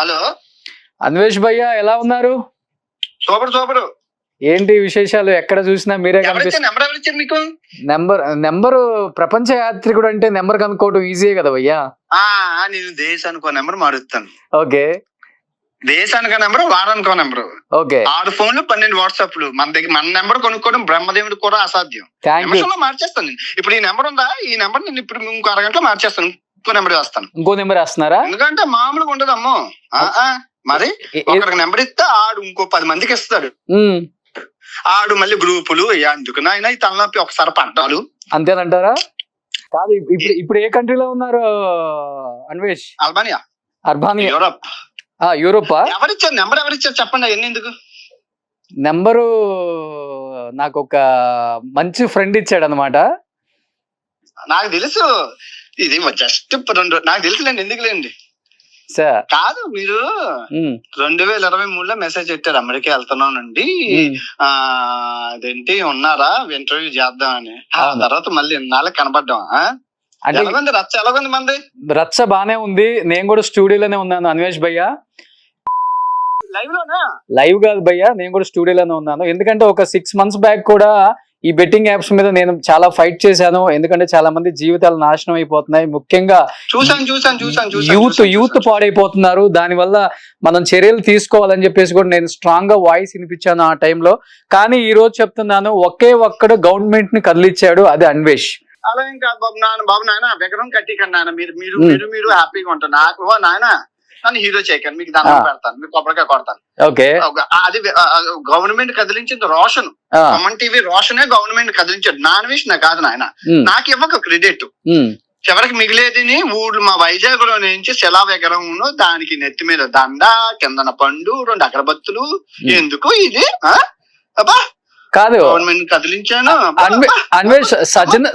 Hello Anvesh భయ్య ఎలా ఉన్నారు? సూపర్. ఏంటి విశేషాలు? ఎక్కడ చూసినా మీరే కనిపిస్తారు. నెంబర్ ఎవరు ఇచ్చారు మీకు? నెంబరు ప్రపంచ యాత్రికుడు అంటే నెంబర్ కనుక్కోవడం ఈజీయే కదా భయ్యా. నేను దేశానికో నెంబర్ మారుస్తాను. ఓకే, దేశానికో నెంబర్, వారానికో నెంబర్. ఓకే, 6 ఫోన్లు 12 వాట్సాప్లు. మన నెంబర్ కొనుక్కోవడం బ్రహ్మదేవుడు కూడా అసాధ్యం. నిమిషంలో మార్చేస్తాను నేను. ఇప్పుడు ఈ నెంబర్ ఉందా, ఈ నెంబర్ నేను ఇప్పుడు ఇంకో అరగంటలో మార్చేస్తాను. ఇంకో నెంబర్ వేస్తాను. ఇంకో నెంబర్ వేస్తున్నారా? ఎందుకంటే మామూలుగా ఉండదు అమ్మో. మరి ఒకరికి నెంబర్ ఇస్తే ఆడు ఇంకో 10 మందికి ఇస్తాడు. ఆడు మళ్ళీ గ్రూపులు ఎందుకు నాయన ఈ తలనొప్పి ఒకసారి పడ్డాలు అంతేనంటారా? కాదు, ఇప్పుడు ఏ కంట్రీలో ఉన్నారు అన్వేష్? Albania, Europa? ఎవరిచ్చారు నెంబర్? ఎవరిచ్చారు చెప్పండి. అవన్నీ ఎందుకు? నెంబరు నాకు ఒక మంచి ఫ్రెండ్ ఇచ్చాడు అనమాట. నాకు తెలుసు, ఇది జస్ట్ 2 నాకు తెలుసులేండి. ఎందుకులేండి సార్. కాదు, మీరు 2023లో మెసేజ్ పెట్టారు అమెరికా వెళ్తున్నానండి, అదేంటి ఉన్నారా ఇంటర్వ్యూ చేద్దామని. తర్వాత మళ్ళీ ఇన్నాళ్ళకి కనపడ్డాం. అంటే ఎలాగుంది మంది? రచ్చ బానే ఉంది. నేను కూడా స్టూడియోలోనే ఉన్నాను అన్వేష్ భయ్య. లైవ్ కాదు భయ్య, నేను కూడా స్టూడియోలోనే ఉన్నాను. ఎందుకంటే ఒక 6 months బ్యాక్ కూడా ఈ బెట్టింగ్ యాప్స్ మీద నేను చాలా ఫైట్ చేశాను. ఎందుకంటే చాలా మంది జీవితాలు నాశనం అయిపోతున్నాయి. ముఖ్యంగా యూత్ పాడైపోతున్నారు. దానివల్ల మనం చర్యలు తీసుకోవాలని చెప్పేసి కూడా నేను స్ట్రాంగ్ గా వాయిస్ వినిపించాను ఆ టైంలో. కానీ ఈ రోజు చెప్తున్నాను, ఒకే ఒక్కడు గవర్నమెంట్ ని కదిలిచ్చాడు, అది అన్వేష్. అలా ఇంకా బాబు నాయన విగ్రహం కట్టికండి నాయన, మీరు హ్యాపీగా ఉంటారు. నాకు నాయన నన్ను హీరో చేయకండి, మీకు దండం పెడతాను, మీకు కొబ్బరికాయ కొడతాను. ఓకే, అది గవర్నమెంట్ కదిలించింది రోషన్. కామన్ టీవీ రోషనే గవర్నమెంట్ కదిలించాడు. నాన్ విష్ నా కాదు నాయన, నాకు ఇవ్వక క్రెడిట్. చివరికి మిగిలేదిని ఊళ్ళు మా వైజాగ్ లో నుంచి శిలా విగ్రహం, దానికి నెత్తి మీద దండ, కిందన పండు, 2 అగరబత్తులు. ఎందుకు ఇది? అబ్బా కాదు, గవర్నమెంట్ కదిలించాను. అన్వేష్